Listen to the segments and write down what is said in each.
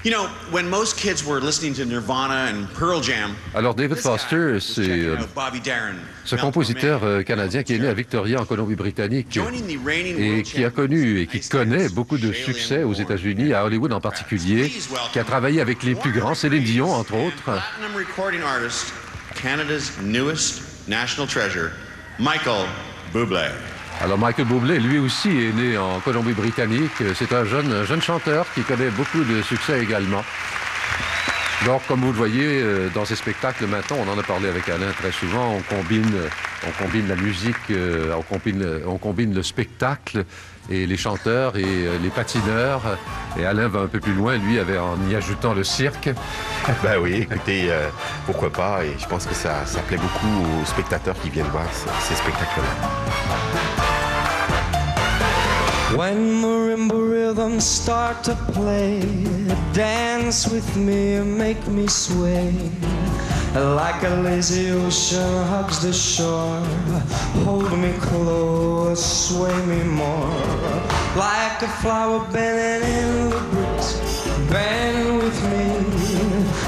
You know, when most kids were listening to Nirvana and Pearl Jam, Alors David Foster, c'est Bobby Darin, ce compositeur canadien qui est né à Victoria en Colombie-Britannique et qui a connu et qui connaît beaucoup de succès aux États-Unis, à Hollywood en particulier, qui a travaillé avec les plus grands, Céline Dion entre autres. Platinum recording artist, Canada's newest national treasure, Michael Bublé. Alors Michael Bublé, lui aussi, est né en Colombie-Britannique. C'est un jeune chanteur qui connaît beaucoup de succès également. Donc, comme vous le voyez, dans ces spectacles maintenant, on en a parlé avec Alain très souvent, on combine la musique, on combine le spectacle et les chanteurs et les patineurs. Et Alain va un peu plus loin, lui, en y ajoutant le cirque. Ben oui, écoutez, pourquoi pas, et je pense que ça plaît beaucoup aux spectateurs qui viennent voir ces spectacles-là. When marimba rhythms start to play, dance with me and make me sway. Like a lazy ocean hugs the shore, hold me close, sway me more. Like a flower bending in the breeze, bend with me,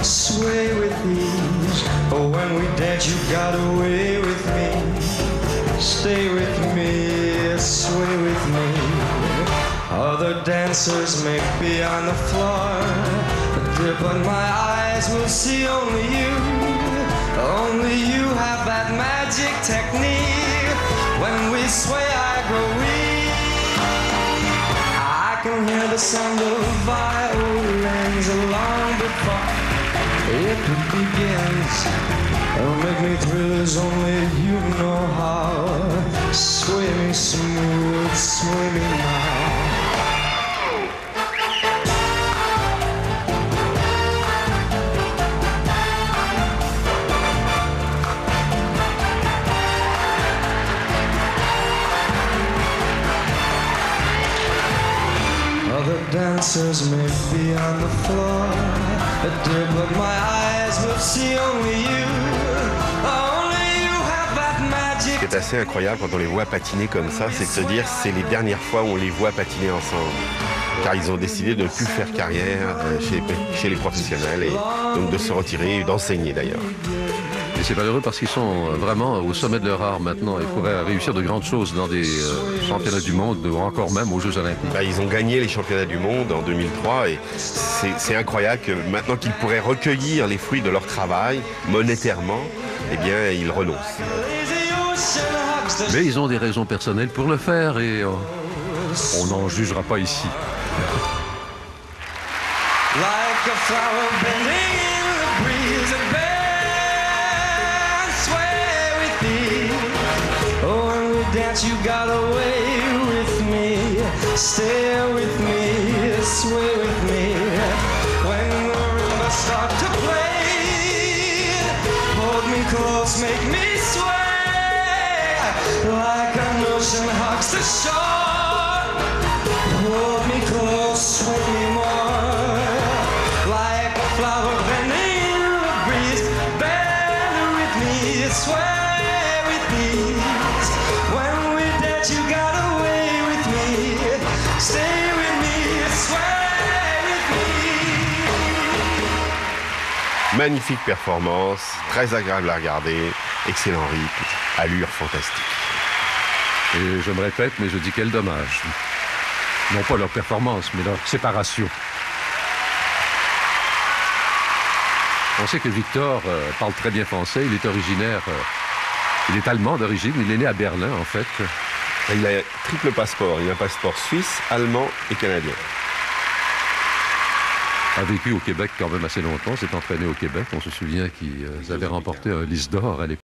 sway with ease. Oh, when we dance you got away with me, stay with me, sway with me. Other dancers may be on the floor, but my eyes will see only you. Only you have that magic technique. When we sway, I grow weak. I can hear the sound of violins long before it begins. It'll make me thrill as only you know how. Sway me smooth, sway me now. Other dancers may be on the floor, dear, but my eyes will see only you. Only you have that magic. Ce qui est assez incroyable quand on les voit patiner comme ça, c'est de se dire c'est les dernières fois où on les voit patiner ensemble. Car ils ont décidé de ne plus faire carrière chez les professionnels et donc de se retirer et d'enseigner d'ailleurs. Et c'est malheureux parce qu'ils sont vraiment au sommet de leur art maintenant. Ils pourraient réussir de grandes choses dans des championnats du monde ou encore même aux Jeux Olympiques. Ils ont gagné les championnats du monde en 2003 et c'est incroyable que maintenant qu'ils pourraient recueillir les fruits de leur travail monétairement, eh bien ils renoncent. Mais ils ont des raisons personnelles pour le faire et on n'en jugera pas ici. Like a flower bending in the breeze, bend, sway with me. Oh, when we dance, you got away with me. Stay with me, sway with me. When the rhythm start to play, hold me close, make me sway. Like an ocean hugs the shore, hold me close, sway me more. Flower bending in the breeze, bend with me, sway with me. When we dance, you got away with me. Stay with me, sway with me. Magnifique performance, très agréable à regarder, excellent rythme, allure fantastique. Et je me répète, mais je dis quel dommage. Non pas leur performance, mais leur séparation. On sait que Victor parle très bien français, il est originaire, il est allemand d'origine, il est né à Berlin en fait. Il a triple passeport, il a un passeport suisse, allemand et canadien. A vécu au Québec quand même assez longtemps, s'est entraîné au Québec, on se souvient qu'ils avaient remporté un lys d'or à l'époque.